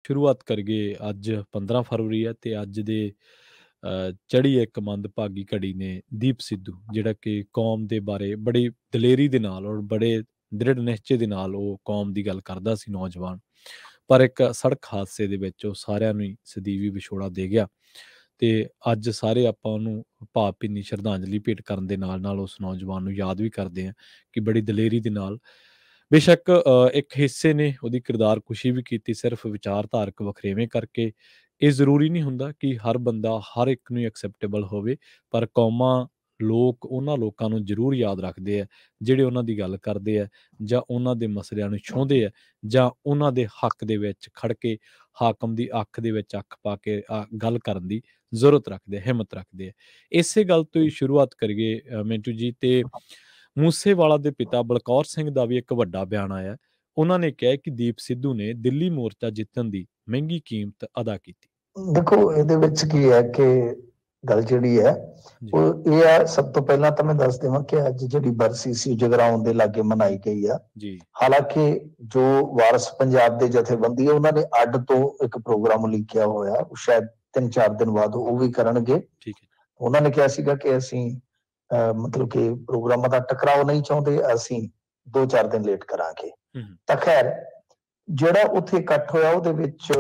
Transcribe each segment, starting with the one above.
ਸ਼ੁਰੂਆਤ ਕਰੀਏ। ਅੱਜ 15 ਫਰਵਰੀ ਹੈ ਤੇ ਅੱਜ ਦੇ ਚੜ੍ਹੀ ਇੱਕ ਮੰਦਭਾਗੀ ਘੜੀ ਨੇ ਦੀਪ ਸਿੱਧੂ, ਜਿਹੜਾ ਕਿ ਕੌਮ ਦੇ ਬਾਰੇ ਬੜੀ ਦਲੇਰੀ ਦੇ ਨਾਲ ਔਰ ਬੜੇ ਦ੍ਰਿੜ ਨਿਸ਼ਚੇ ਦੇ ਨਾਲ ਉਹ ਕੌਮ ਦੀ ਗੱਲ ਕਰਦਾ ਸੀ, ਨੌਜਵਾਨ। ਪਰ ਇੱਕ ਸੜਕ ਹਾਦਸੇ ਦੇ ਵਿੱਚ ਉਹ ਸਾਰਿਆਂ ਨੂੰ ਹੀ ਸਦੀਵੀ ਵਿਛੋੜਾ ਦੇ ਗਿਆ ਤੇ ਅੱਜ ਸਾਰੇ ਆਪਾਂ ਉਹਨੂੰ ਭਾਵਭਿੰਨੀ ਸ਼ਰਧਾਂਜਲੀ ਭੇਟ ਕਰਨ ਦੇ ਨਾਲ ਨਾਲ ਉਸ ਨੌਜਵਾਨ ਨੂੰ ਯਾਦ ਵੀ ਕਰਦੇ ਹਾਂ ਕਿ ਬੜੀ ਦਲੇਰੀ ਦੇ ਨਾਲ, ਬੇਸ਼ੱਕ ਇੱਕ ਹਿੱਸੇ ਨੇ ਉਹਦੀ ਕਿਰਦਾਰਕੁਸ਼ੀ ਵੀ ਕੀਤੀ ਸਿਰਫ ਵਿਚਾਰਧਾਰਕ ਵਖਰੇਵੇਂ ਕਰਕੇ। ਇਹ ਜ਼ਰੂਰੀ ਨਹੀਂ ਹੁੰਦਾ ਕਿ ਹਰ ਬੰਦਾ ਹਰ ਇੱਕ ਨੂੰ ਐਕਸੈਪਟੇਬਲ ਹੋਵੇ, ਪਰ ਕੌਮਾਂ, ਲੋਕ ਉਹਨਾਂ ਲੋਕਾਂ ਨੂੰ ਜ਼ਰੂਰ ਯਾਦ ਰੱਖਦੇ ਆ ਜਿਹੜੇ ਉਹਨਾਂ ਦੀ ਗੱਲ ਕਰਦੇ ਆ ਜਾਂ ਉਹਨਾਂ ਦੇ ਮਸਲਿਆਂ ਨੂੰ ਛੂੰਹਦੇ ਆ ਜਾਂ ਉਹਨਾਂ ਦੇ ਹੱਕ ਦੇ ਵਿੱਚ ਖੜ ਕੇ ਹਾਕਮ ਦੀ ਅੱਖ ਦੇ ਵਿੱਚ ਅੱਖ ਪਾ ਕੇ ਗੱਲ ਕਰਨ ਦੀ ਜ਼ਰੂਰਤ ਰੱਖਦੇ ਆ, ਹਿੰਮਤ ਰੱਖਦੇ ਆ। ਇਸੇ ਗੱਲ ਤੋਂ ਹੀ ਸ਼ੁਰੂਆਤ ਕਰੀਏ ਮਿੰਟੂ ਜੀ। ਤੇ ਮੂਸੇਵਾਲਾ ਦੇ ਪਿਤਾ ਬਲਕੌਰ ਸਿੰਘ ਦਾ ਵੀ ਇੱਕ ਵੱਡਾ ਬਿਆਨ ਆਇਆ। ਉਹਨਾਂ ਨੇ ਕਿਹਾ ਕਿ ਦੀਪ ਸਿੱਧੂ ਨੇ ਦਿੱਲੀ ਮੋਰਚਾ ਜਿੱਤਣ ਦੀ ਮਹਿੰਗੀ ਕੀਮਤ ਅਦਾ ਕੀਤੀ। ਦੇਖੋ, ਇਹਦੇ ਵਿੱਚ ਕੀ ਹੈ ਕਿ ਗੱਲ ਜਿਹੜੀ ਹੈ ਉਹ ਇਹ ਹੈ, ਸਭ ਤੋਂ ਪਹਿਲਾਂ ਤਾਂ ਮੈਂ ਦੱਸ ਦੇਵਾਂ ਕਿ ਅੱਜ ਜਿਹੜੀ ਬਰਸੀ ਸੀ ਜਗਰਾਉਂ ਦੇ ਲਾਗੇ ਮਨਾਈ ਗਈ ਆ। ਹਾਲਾਂਕਿ ਜੋ ਵਾਰਸ ਪੰਜਾਬ ਦੇ ਜਥੇਬੰਦੀ ਹੈ ਉਹਨਾਂ ਨੇ ਅੱਡ ਤੋਂ ਇੱਕ ਪ੍ਰੋਗਰਾਮ ਲਿਖਿਆ ਹੋਇਆ, ਸ਼ਾਇਦ 3-4 ਦਿਨ ਬਾਅਦ ਉਹ ਵੀ ਕਰਨਗੇ। ਉਹਨਾਂ ਨੇ ਕਿਹਾ ਸੀਗਾ ਕਿ ਅਸੀਂ ਮਤਲਬ ਕਿ ਪ੍ਰੋਗਰਾਮਾਂ ਦਾ ਟਕਰਾਓ ਨਹੀਂ ਚਾਹੁੰਦੇ, ਅਸੀਂ 2-4 ਦਿਨ ਲੇਟ ਕਰਾਂਗੇ। ਤਾਂ ਖੈਰ ਜਿਹੜਾ ਉੱਥੇ ਇਕੱਠ ਹੋਇਆ ਉਹਦੇ ਵਿੱਚ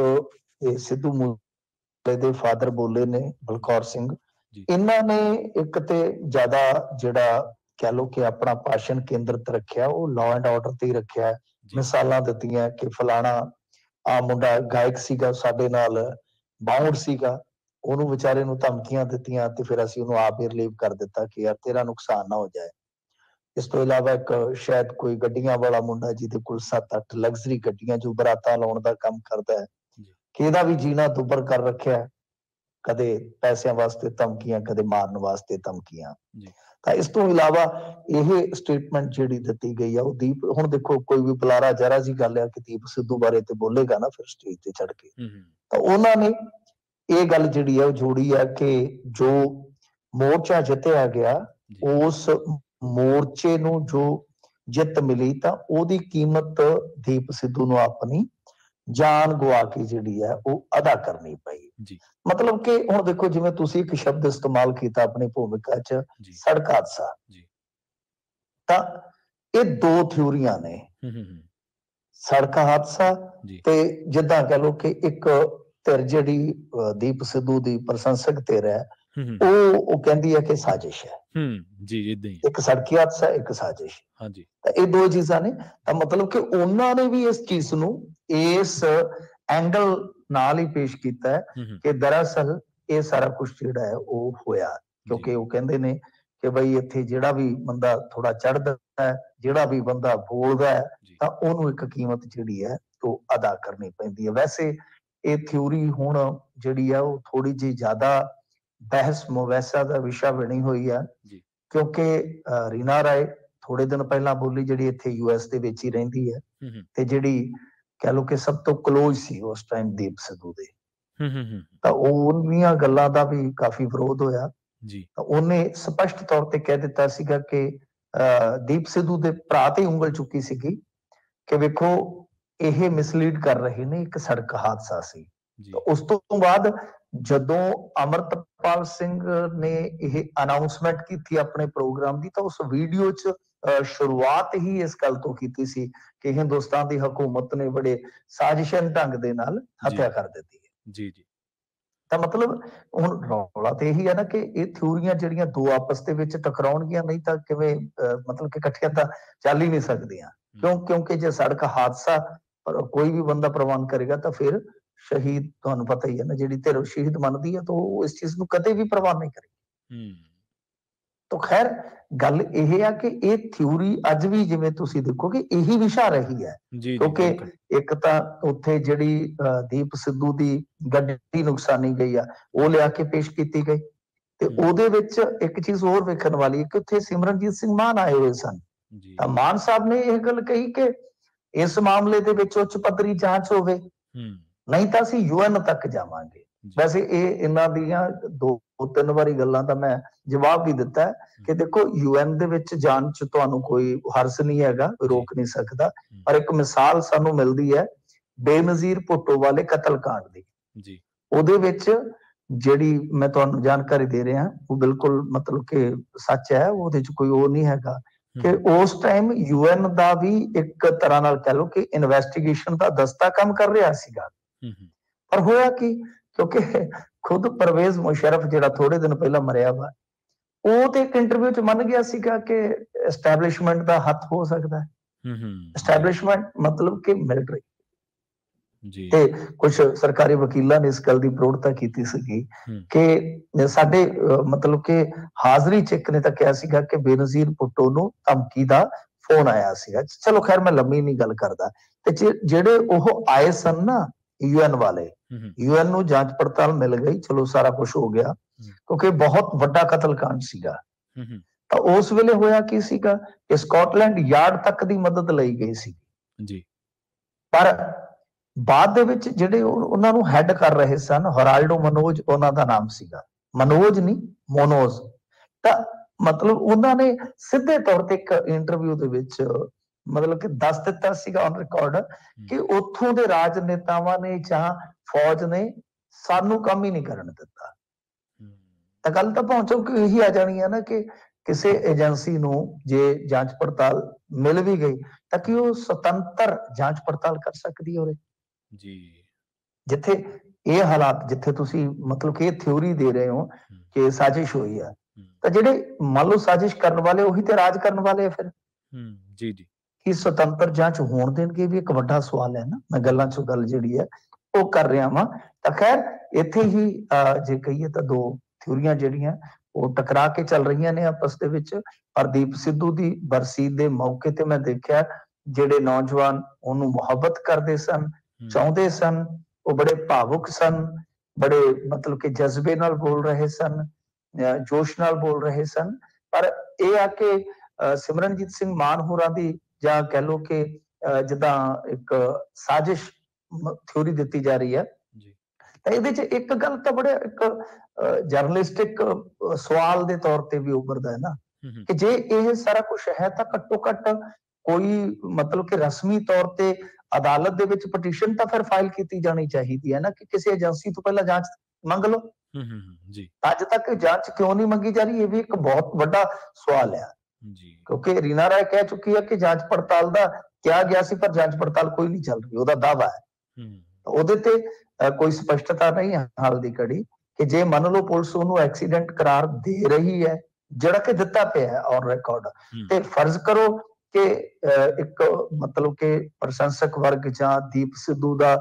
ਇਹ ਸਿੱਧੂ ਮੂਸੇ ਦੇ ਫਾਦਰ ਬੋਲੇ ਨੇ, ਬਲਕੌਰ ਸਿੰਘ। ਇਹਨਾਂ ਨੇ ਇੱਕ ਤੇ ਜ਼ਿਆਦਾ ਜਿਹੜਾ ਕਹਿ ਲਓ ਕਿ ਆਪਣਾ ਭਾਸ਼ਣ ਕੇਂਦਰਿਤ ਰੱਖਿਆ, ਉਹ ਲਾਅ ਐਂਡ ਆਰਡਰ ਤੇ ਹੀ ਰੱਖਿਆ। ਮਿਸਾਲਾਂ ਦਿੱਤੀਆਂ ਕਿ ਫਲਾਣਾ ਆ ਮੁੰਡਾ ਗਾਇਕ ਸੀਗਾ, ਸਾਡੇ ਨਾਲ ਬਾਉਂਡ ਸੀਗਾ, ਉਹਨੂੰ ਵਿਚਾਰੇ ਨੂੰ ਧਮਕੀਆਂ ਦਿੱਤੀਆਂ ਤੇ ਫਿਰ ਅਸੀਂ ਉਹਨੂੰ ਆਪ ਹੀ ਰਿਲੀਵ ਕਰ ਦਿੱਤਾ ਕਿ ਯਾਰ ਤੇਰਾ ਨੁਕਸਾਨ ਨਾ ਹੋ ਜਾਏ। ਇਸ ਤੋਂ ਇਲਾਵਾ ਇੱਕ ਸ਼ਾਇਦ ਕੋਈ ਗੱਡੀਆਂ ਵਾਲਾ ਮੁੰਡਾ ਜਿਹਦੇ ਕੋਲ 7-8 ਲਗਜ਼ਰੀ ਗੱਡੀਆਂ, ਜੋ ਬਰਾਤਾਂ ਲਾਉਣ ਦਾ ਕੰਮ ਕਰਦਾ ਹੈ, ਕਿ ਇਹਦਾ ਵੀ ਜੀਣਾ ਦੁੱਭਰ ਕਰ ਰੱਖਿਆ। ਕਦੇ ਪੈਸਿਆਂ ਵਾਸਤੇ ਧਮਕੀਆਂ, ਕਦੇ ਮਾਰਨ ਵਾਸਤੇ ਧਮਕੀਆਂ। ਤਾਂ ਇਸ ਤੋਂ ਇਲਾਵਾ ਇਹ ਸਟੇਟਮੈਂਟ ਜਿਹੜੀ ਦਿੱਤੀ ਗਈ ਆ ਉਹ ਦੀਪ, ਹੁਣ ਦੇਖੋ ਕੋਈ ਵੀ ਬੁਲਾਰਾ ਜ਼ਰਾ ਜੀ ਗੱਲ ਆ ਕਿ ਦੀਪ ਸਿੱਧੂ ਬਾਰੇ ਤੇ ਬੋਲੇਗਾ ਨਾ ਫਿਰ ਸਟੇਜ ਤੇ ਚੜ ਕੇ, ਤਾਂ ਉਹਨਾਂ ਨੇ ਇਹ ਗੱਲ ਜਿਹੜੀ ਹੈ ਉਹ ਜੋੜੀ ਹੈ ਕਿ ਜੋ ਮੋਰਚਾ ਜਿੱਤਿਆ ਗਿਆ, ਉਸ ਮੋਰਚੇ ਨੂੰ ਜੋ ਜਿੱਤ ਮਿਲੀ ਤਾਂ ਉਹਦੀ ਕੀਮਤ ਦੀਪ ਸਿੱਧੂ ਨੂੰ ਆਪਣੀ ਜਾਨ ਗਵਾ ਕੇ ਜਿਹੜੀ ਹੈ ਉਹ ਅਦਾ ਕਰਨੀ ਪਈ। ਮਤਲਬ ਕਿ ਹੁਣ ਦੇਖੋ, ਜਿਵੇਂ ਤੁਸੀਂ ਇੱਕ ਸ਼ਬਦ ਇਸਤੇਮਾਲ ਕੀਤਾ ਆਪਣੀ ਭੂਮਿਕਾ 'ਚ, ਸੜਕ ਹਾਦਸਾ, ਤਾਂ ਇਹ ਦੋ ਥਿਊਰੀਆਂ ਨੇ, ਸੜਕ ਹਾਦਸਾ ਤੇ ਜਿੱਦਾਂ ਕਹਿ ਲਓ ਕਿ ਇੱਕ ਧਿਰ ਜਿਹੜੀ ਦੀਪ ਸਿੱਧੂ ਦੀ ਪ੍ਰਸ਼ੰਸਕ ਧਿਰ ਹੈ, ਉਹ ਕਹਿੰਦੀ ਹੈ ਕਿ ਸਾਜ਼ਿਸ਼ ਹੈ। ਇੱਕ ਸੜਕੀ ਹਾਦਸਾ, ਇੱਕ ਸਾਜ਼ਿਸ਼। ਤਾਂ ਇਹ ਦੋ ਚੀਜ਼ਾਂ ਨੇ। ਤਾਂ ਮਤਲਬ ਕਿ ਉਹਨਾਂ ਨੇ ਵੀ ਇਸ ਚੀਜ਼ ਨੂੰ ਇਸ ਐਂਗਲ ਨਾਲ ਹੀ ਪੇਸ਼ ਕੀਤਾ ਹੈ ਕਿ ਦਰਅਸਲ ਇਹ ਸਾਰਾ ਕੁਝ ਜਿਹੜਾ ਹੈ ਉਹ ਹੋਇਆ ਕਿਉਂਕਿ ਉਹ ਕਹਿੰਦੇ ਨੇ ਕਿ ਬਈ ਇੱਥੇ ਜਿਹੜਾ ਵੀ ਬੰਦਾ ਥੋੜਾ ਚੜ੍ਹਦਾ ਹੈ, ਜਿਹੜਾ ਵੀ ਬੰਦਾ ਬੋਲਦਾ ਹੈ, ਤਾਂ ਉਹਨੂੰ ਇੱਕ ਕੀਮਤ ਜਿਹੜੀ ਹੈ ਉਹ ਅਦਾ ਕਰਨੀ ਪੈਂਦੀ ਹੈ। ਵੈਸੇ ਇਹ ਥਿਊਰੀ ਹੁਣ ਜਿਹੜੀ ਹੈ ਉਹ ਥੋੜੀ ਜਿਹੀ ਜ਼ਿਆਦਾ ਬਹਿਸ ਮੁਬੈਸਾ ਦਾ ਵਿਸ਼ਾ ਬਣੀ ਹੋਈ ਹੈ, ਕਿਉਂਕਿ ਰੀਨਾ ਰਾਏ ਥੋੜੇ ਦਿਨ ਪਹਿਲਾਂ ਬੋਲੀ, ਜਿਹੜੀ ਇੱਥੇ US ਦੇ ਵਿੱਚ ਹੀ ਰਹਿੰਦੀ ਹੈ ਤੇ ਜਿਹੜੀ ਕਹਿ ਲਓ ਕਿ ਸਭ ਤੋਂ ਕਲੋਜ਼ ਸੀ ਉਸ ਟਾਈਮ ਦੀਪ ਸਿੱਧੂ ਦੇ, ਤਾਂ ਉਹਨੀਆਂ ਗੱਲਾਂ ਦਾ ਵੀ ਕਾਫੀ ਵਿਰੋਧ ਹੋਇਆ। ਤਾਂ ਉਹਨੇ ਸਪਸ਼ਟ ਤੌਰ ਤੇ ਕਹਿ ਦਿੱਤਾ ਸੀਗਾ ਕਿ ਦੀਪ ਸਿੱਧੂ ਦੇ ਭਰਾ ਤੇ ਉਂਗਲ ਚੁੱਕੀ ਸੀਗੀ ਕਿ ਵੇਖੋ ਇਹ ਮਿਸਲੀਡ ਕਰ ਰਹੇ ਨੇ, ਇੱਕ ਸੜਕ ਹਾਦਸਾ ਸੀ। ਉਸ ਤੋਂ ਬਾਅਦ ਜਦੋਂ ਅਮਰਤਪਾਲ ਸਿੰਘ ਨੇ ਇਹ ਅਨਾਉਂਸਮੈਂਟ ਕੀਤੀ ਆਪਣੇ ਪ੍ਰੋਗਰਾਮ ਦੀ, ਤਾਂ ਉਸ ਵੀਡੀਓ 'ਚ ਸ਼ੁਰੂਆਤ ਹੀ ਇਸ ਗੱਲ ਤੋਂ ਕੀਤੀ ਸੀ ਕਿ ਹਿੰਦੁਸਤਾਨ ਦੀ ਹਕੂਮਤ ਨੇ ਬੜੇ ਸਾਜ਼ਿਸ਼ਨ ਢੰਗ ਦੇ ਨਾਲ ਹੱਤਿਆ ਕਰ ਦਿੱਤੀ ਹੈ। ਤਾਂ ਮਤਲਬ ਹੁਣ ਰੌਲਾ ਤੇ ਇਹੀ ਹੈ ਨਾ ਕਿ ਇਹ ਥਿਊਰੀਆਂ ਜਿਹੜੀਆਂ ਦੋ ਆਪਸ ਦੇ ਵਿੱਚ ਟਕਰਾਉਣਗੀਆਂ, ਨਹੀਂ ਤਾਂ ਕਿਵੇਂ ਮਤਲਬ ਕਿ ਇਕੱਠੀਆਂ ਤਾਂ ਚੱਲ ਹੀ ਨਹੀਂ ਸਕਦੀਆਂ। ਕਿਉਂਕਿ ਜੇ ਸੜਕ ਹਾਦਸਾ ਕੋਈ ਵੀ ਬੰਦਾ ਪ੍ਰਵਾਨ ਕਰੇਗਾ ਤਾਂ ਫਿਰ ਸ਼ਹੀਦ, ਤੁਹਾਨੂੰ ਪਤਾ ਹੀ ਹੈ ਨਾ, ਜਿਹੜੀ ਧਿਰ ਸ਼ਹੀਦ ਮੰਨਦੀ ਹੈ ਤਾਂ ਉਹ ਇਸ ਚੀਜ਼ ਨੂੰ ਕਦੇ ਵੀ ਪ੍ਰਵਾਨ ਨਹੀਂ ਕਰੇਗੀ। ਤਾਂ ਖੈਰ ਗੱਲ ਇਹ ਆ ਕਿ ਇਹ ਥਿਊਰੀ ਅੱਜ ਵੀ, ਜਿਵੇਂ ਤੁਸੀਂ ਦੇਖੋਗੇ, ਇਹੀ ਵਿਸ਼ਾ ਰਹੀ ਹੈ। ਕਿਉਂਕਿ ਇੱਕ ਤਾਂ ਉੱਥੇ ਜਿਹੜੀ ਦੀਪ ਸਿੱਧੂ ਦੀ ਗੱਡੀ ਨੁਕਸਾਨੀ ਗਈ ਆ, ਉਹ ਲਿਆ ਕੇ ਪੇਸ਼ ਕੀਤੀ ਗਈ, ਤੇ ਉਹਦੇ ਵਿੱਚ ਇੱਕ ਚੀਜ਼ ਹੋਰ ਵੇਖਣ ਵਾਲੀ ਹੈ ਕਿ ਉੱਥੇ ਸਿਮਰਨਜੀਤ ਸਿੰਘ ਮਾਨ ਆਏ ਹੋਏ ਸਨ। ਤਾਂ ਮਾਨ ਸਾਹਿਬ ਨੇ ਇਹ ਗੱਲ ਕਹੀ ਕਿ ਇਸ ਮਾਮਲੇ ਦੇ ਵਿੱਚ ਉੱਚ ਪੱਧਰੀ ਜਾਂਚ ਹੋਵੇ, ਨਹੀਂ ਤਾਂ ਅਸੀਂ UN ਤੱਕ ਜਾਵਾਂਗੇ। ਵੈਸੇ ਇਹ ਇਹਨਾਂ ਦੀਆਂ 2-3 ਵਾਰੀ ਗੱਲਾਂ ਦਾ ਮੈਂ ਜਵਾਬ ਵੀ ਦਿੱਤਾ ਹੈ ਕਿ ਦੇਖੋ UN ਦੇ ਵਿੱਚ ਜਾਣ 'ਚ ਤੁਹਾਨੂੰ ਕੋਈ ਹਰਜ਼ ਨਹੀਂ ਹੈਗਾ, ਰੋਕ ਨਹੀਂ ਸਕਦਾ, ਪਰ ਇੱਕ ਮਿਸਾਲ ਸਾਨੂੰ ਮਿਲਦੀ ਹੈ ਬੇਨਜ਼ੀਰ ਭੁੱਟੋ ਵਾਲੇ ਕਤਲकांड ਦੀ ਜੀ। ਉਹਦੇ ਵਿੱਚ ਜਿਹੜੀ ਮੈਂ ਤੁਹਾਨੂੰ ਜਾਣਕਾਰੀ ਦੇ ਰਿਹਾ ਉਹ ਬਿਲਕੁਲ ਮਤਲਬ ਕਿ ਸੱਚ ਹੈ, ਉਹਦੇ 'ਚ ਕੋਈ ਉਹ ਨਹੀਂ ਹੈਗਾ ਕਿ ਉਸ ਟਾਈਮ UN ਦਾ ਵੀ ਇੱਕ ਤਰ੍ਹਾਂ ਨਾਲ ਕਹਿ ਲਓ ਕਿ ਇਨਵੈਸਟੀਗੇਸ਼ਨ ਦਾ ਦਸਤਾ ਕੰਮ ਕਰ ਰਿਹਾ ਸੀਗਾ। ਪਰ ਹੋਇਆ ਕੀ, ਕਿਉਂਕਿ ਖੁਦ ਪਰਵੇਜ਼ ਮੁਸ਼ਰਫ ਜਿਹੜਾ ਥੋੜੇ ਦਿਨ ਪਹਿਲਾਂ ਮਰਿਆ ਵਾ, ਉਹ ਤੇ ਇੱਕ ਇੰਟਰਵਿਊ 'ਚ ਮੰਨ ਗਿਆ ਸੀਗਾ ਕਿ ਐਸਟੈਬਲਿਸ਼ਮੈਂਟ ਦਾ ਹੱਥ ਹੋ ਸਕਦਾ ਹੈ। ਐਸਟੈਬਲਿਸ਼ਮੈਂਟ ਮਤਲਬ ਕਿ ਮਿਲਟਰੀ ਜੀ। ਤੇ ਕੁਝ ਸਰਕਾਰੀ ਵਕੀਲਾਂ ਨੇ ਇਸ ਗੱਲ ਦੀ ਪ੍ਰੋੜਤਾ ਕੀਤੀ ਸੀਗੀ ਕਿ ਸਾਡੇ ਮਤਲਬ ਕਿ ਹਾਜ਼ਰੀ 'ਚ ਇੱਕ ਨੇ ਤਾਂ ਕਿਹਾ ਸੀਗਾ ਕਿ ਬੇਨਜ਼ੀਰ ਭੁੱਟੋ ਨੂੰ ਧਮਕੀ ਦਾ ਫੋਨ ਆਇਆ ਸੀਗਾ। ਚਲੋ ਖੈਰ ਮੈਂ ਲੰਮੀ ਨਹੀਂ ਗੱਲ ਕਰਦਾ। ਤੇ ਜਿਹੜੇ ਉਹ ਆਏ ਸਨ ਨਾ UN ਵਾਲੇ, UN ਨੂੰ ਜਾਂਚ ਪੜਤਾਲ ਮਿਲ ਗਈ, ਚਲੋ ਸਾਰਾ ਕੁਝ ਹੋ ਗਿਆ ਕਿਉਂਕਿ ਬਹੁਤ ਵੱਡਾ ਕਤਲकांड ਸੀਗਾ। ਤਾਂ ਉਸ ਵੇਲੇ ਹੋਇਆ ਕੀ ਸੀਗਾ ਕਿ ਸਕਾਟਲੈਂਡ ਯਾਰਡ ਤੱਕ ਦੀ ਮਦਦ ਲਈ ਗਈ ਸੀ ਜੀ। ਪਰ ਬਾਅਦ ਦੇ ਵਿੱਚ ਜਿਹੜੇ ਉਹਨਾਂ ਨੂੰ ਹੈਡ ਕਰ ਰਹੇ ਸਨ, ਹਰਾਲਡੋ ਮਨੋਜ ਉਹਨਾਂ ਦਾ ਨਾਮ ਸੀਗਾ, ਮਨੋਜ ਨਹੀਂ ਮੋਨੋਜ, ਤਾਂ ਮਤਲਬ ਉਹਨਾਂ ਨੇ ਸਿੱਧੇ ਤੌਰ ਤੇ ਇੱਕ ਇੰਟਰਵਿਊ ਦੇ ਵਿੱਚ ਮਤਲਬ ਕਿ ਦੱਸ ਦਿੱਤਾ ਸੀਗਾ ਔਨ ਰਿਕਾਰਡ ਕਿ ਉੱਥੋਂ ਦੇ ਰਾਜਨੇਤਾਵਾਂ ਨੇ ਜਾਂ ਫੌਜ ਨੇ ਸਾਨੂੰ ਕੰਮ ਹੀ ਨਹੀਂ ਕਰਨ ਦਿੱਤਾ। ਤਾਂ ਗੱਲ ਤਾਂ ਪਹੁੰਚੋ ਕਿ ਇਹੀ ਆ ਜਾਣੀ ਹੈ ਨਾ ਕਿ ਕਿਸੇ ਏਜੰਸੀ ਨੂੰ ਜੇ ਜਾਂਚ ਪੜਤਾਲ ਮਿਲ ਵੀ ਗਈ ਤਾਂ ਕਿ ਉਹ ਸੁਤੰਤਰ ਜਾਂਚ ਪੜਤਾਲ ਕਰ ਸਕਦੀ ਹੈ। ਜੀ। ਜਿੱਥੇ ਇਹ ਹਾਲਾਤ, ਜਿੱਥੇ ਤੁਸੀਂ ਮਤਲਬ ਕਿ ਇਹ ਥਿਊਰੀ ਦੇ ਰਹੇ ਹੋ ਕਿ ਸਾਜ਼ਿਸ਼ ਹੋਈ ਹੈ, ਤਾਂ ਜਿਹੜੇ ਮੰਨ ਲਓ ਸਾਜ਼ਿਸ਼ ਕਰਨ ਵਾਲੇ ਉਹੀ ਤੇ ਰਾਜ ਕਰਨ ਵਾਲੇ ਆ ਫਿਰ। ਜੀ ਜੀ। ਕੀ ਸੁਤੰਤਰ ਜਾਂਚ ਹੋਣ ਦੇਣਗੇ, ਵੀ ਇੱਕ ਵੱਡਾ ਸਵਾਲ ਹੈ ਨਾ। ਮੈਂ ਗੱਲਾਂ ਚੋਂ ਗੱਲ ਜਿਹੜੀ ਹੈ ਉਹ ਕਰ ਰਿਹਾ ਵਾਂ। ਤਾਂ ਖੈਰ ਇੱਥੇ ਹੀ ਜੇ ਕਹੀਏ ਤਾਂ ਦੋ ਥਿਊਰੀਆਂ ਜਿਹੜੀਆਂ ਉਹ ਟਕਰਾ ਕੇ ਚੱਲ ਰਹੀਆਂ ਨੇ ਆਪਸ ਦੇ ਵਿੱਚ। ਹਰਦੀਪ ਸਿੱਧੂ ਦੀ ਬਰਸੀ ਦੇ ਮੌਕੇ ਤੇ ਮੈਂ ਦੇਖਿਆ ਜਿਹੜੇ ਨੌਜਵਾਨ ਉਹਨੂੰ ਮੁਹੱਬਤ ਕਰਦੇ ਸਨ, ਚਾਹੁੰਦੇ ਸਨ, ਉਹ ਬੜੇ ਭਾਵੁਕ ਸਨ, ਬੜੇ ਮਤਲਬ ਕਿ ਜਜ਼ਬੇ ਨਾਲ ਬੋਲ ਰਹੇ ਸਨ, ਜੋਸ਼ ਨਾਲ ਬੋਲ ਰਹੇ ਸਨ। ਪਰ ਇਹ ਆ ਕਿ ਸਿਮਰਨਜੀਤ ਸਿੰਘ ਮਾਨ ਹੋਰਾਂ ਦੀ ਜਾਂ ਕਹਿ ਲਓ ਕਿ ਜਿੱਦਾਂ ਇੱਕ ਸਾਜ਼ਿਸ਼ ਥਿਊਰੀ ਦਿੱਤੀ ਜਾ ਰਹੀ ਹੈ, ਤਾਂ ਇਹਦੇ 'ਚ ਇੱਕ ਗੱਲ ਤਾਂ ਬੜੇ ਇੱਕ ਜਰਨਲਿਸਟਿਕ ਸਵਾਲ ਦੇ ਤੌਰ ਤੇ ਵੀ ਉੱਭਰਦਾ ਹੈ ਨਾ ਕਿ ਜੇ ਇਹ ਸਾਰਾ ਕੁਝ ਹੈ ਤਾਂ ਘੱਟੋ ਘੱਟ ਕੋਈ ਮਤਲਬ ਕਿ ਰਸਮੀ ਤੌਰ ਤੇ ਅਦਾਲਤ ਦੇ ਵਿੱਚ ਪਟੀਸ਼ਨ ਤਾਂ ਫਿਰ ਫਾਈਲ ਕੀਤੀ ਜਾਣੀ ਚਾਹੀਦੀ ਹੈ ਨਾ ਕਿ ਕਿਸੇ ਏਜੰਸੀ ਤੋਂ ਪਹਿਲਾਂ ਜਾਂਚ ਮੰਗ ਲਓ। ਜੀ। ਅੱਜ ਤੱਕ ਜਾਂਚ ਕਿਉਂ ਨਹੀਂ ਮੰਗੀ ਜਾ ਰਹੀ, ਇਹ ਵੀ ਇੱਕ ਬਹੁਤ ਵੱਡਾ ਸਵਾਲ ਹੈ ਜੀ। ਕਿਉਂਕਿ ਰੀਨਾ ਰਾਏ ਕਹਿ ਚੁੱਕੀ ਹੈ ਕਿ ਜਾਂਚ ਪੜਤਾਲ ਦਾ ਕਿਹਾ ਗਿਆ ਸੀ ਪਰ ਜਾਂਚ ਪੜਤਾਲ ਕੋਈ ਨਹੀਂ ਚੱਲ ਰਹੀ, ਉਹਦਾ ਦਾਅਵਾ ਹੈ। ਉਹਦੇ ਤੇ ਕੋਈ ਸਪਸ਼ਟਤਾ ਨਹੀਂ ਹੈ ਹਾਲ ਦੀ ਘੜੀ ਕਿ ਜੇ ਮੰਨ ਲਓ ਪੁਲਿਸ ਉਹਨੂੰ ਐਕਸੀਡੈਂਟ ਕਰਾਰ ਦੇ ਰਹੀ ਹੈ, ਜਿਹੜਾ ਕਿ ਦਿੱਤਾ ਪਿਆ ਹੈ ਔਨ ਰਿਕਾਰਡ, ਤੇ ਫਰਜ਼ ਕਰੋ ਕਿ ਇੱਕ ਮਤਲਬ ਕਿ ਪ੍ਰਸ਼ੰਸਕ ਵਰਗ ਜਾਂ ਦੀਪ ਸਿੱਧੂ ਦਾ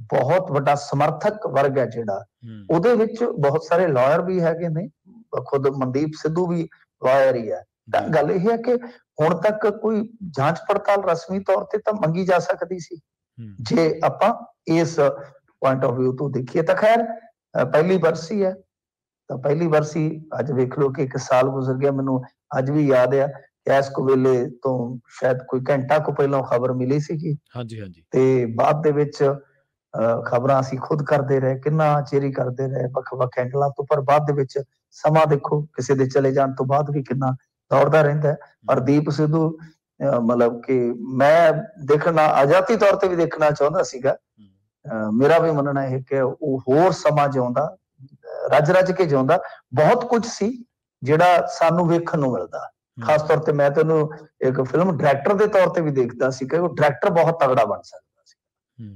ਬਹੁਤ ਵੱਡਾ ਸਮਰਥਕ ਵਰਗ ਹੈ ਜਿਹੜਾ, ਉਹਦੇ ਵਿੱਚ ਬਹੁਤ ਸਾਰੇ ਲਾਇਰ ਵੀ ਹੈਗੇ ਨੇ, ਖੁਦ ਮਨਦੀਪ ਸਿੱਧੂ ਵੀ ਲਾਇਰ ਹੀ ਹੈ। ਤਾਂ ਗੱਲ ਇਹ ਹੈ ਕਿ ਹੁਣ ਤੱਕ ਕੋਈ ਜਾਂਚ ਪੜਤਾਲ ਰਸਮੀ ਤੌਰ ਤੇ ਤਾਂ ਮੰਗੀ ਜਾ ਸਕਦੀ ਸੀ ਜੇ ਆਪਾਂ ਇਸ ਪੁਆਇੰਟ ਆਫ ਵਿਊ ਤੋਂ ਦੇਖੀਏ। ਤਾਂ ਖੈਰ ਪਹਿਲੀ ਬਰਸੀ ਹੈ, ਤਾਂ ਪਹਿਲੀ ਬਰਸੀ ਅੱਜ ਵੇਖ ਲਓ ਕਿ 1 ਸਾਲ ਗੁਜ਼ਰ ਗਿਆ। ਮੈਨੂੰ ਅੱਜ ਵੀ ਯਾਦ ਆ ਇਸ ਵੇਲੇ ਤੋਂ ਸ਼ਾਇਦ ਕੋਈ ਘੰਟਾ ਕੁ ਪਹਿਲਾਂ ਖਬਰ ਮਿਲੀ ਸੀਗੀ। ਹਾਂਜੀ ਹਾਂਜੀ। ਤੇ ਬਾਅਦ ਦੇ ਵਿੱਚ ਖਬਰਾਂ ਅਸੀਂ ਖੁਦ ਕਰਦੇ ਰਹੇ, ਕਿੰਨਾ ਚਿਰ ਕਰਦੇ ਰਹੇ ਵੱਖ-ਵੱਖ ਐਂਗਲਾਂ ਤੋਂ, ਪਰ ਬਾਅਦ ਦੇ ਵਿੱਚ ਸਮਾਂ ਦੇਖੋ ਕਿਸੇ ਦੇ ਚਲੇ ਜਾਣ ਤੋਂ ਬਾਅਦ ਵੀ ਕਿੰਨਾ ਦੌੜਦਾ ਰਹਿੰਦਾ ਹੈ। ਹਰਦੀਪ ਸਿੱਧੂ ਮਤਲਬ ਕਿ ਮੈਂ ਦੇਖਣਾ ਆਜ਼ਾਦੀ ਤੌਰ ਤੇ ਵੀ ਦੇਖਣਾ ਚਾਹੁੰਦਾ ਸੀਗਾ। ਮੇਰਾ ਵੀ ਮੰਨਣਾ ਇਹ ਕਿ ਉਹ ਹੋਰ ਸਮਾਂ ਜਿਉਂਦਾ, ਰੱਜ ਕੇ ਜਿਉਂਦਾ। ਬਹੁਤ ਕੁਝ ਸੀ ਜਿਹੜਾ ਸਾਨੂੰ ਵੇਖਣ ਨੂੰ ਮਿਲਦਾ। ਖਾਸ ਤੌਰ ਤੇ ਮੈਂ ਤੈਨੂੰ ਇੱਕ ਫਿਲਮ ਡਾਇਰੈਕਟਰ ਦੇ ਤੌਰ ਤੇ ਵੀ ਦੇਖਦਾ ਸੀ ਕਿ ਉਹ ਡਾਇਰੈਕਟਰ ਬਹੁਤ ਤਗੜਾ ਬਣ ਸਕਦਾ।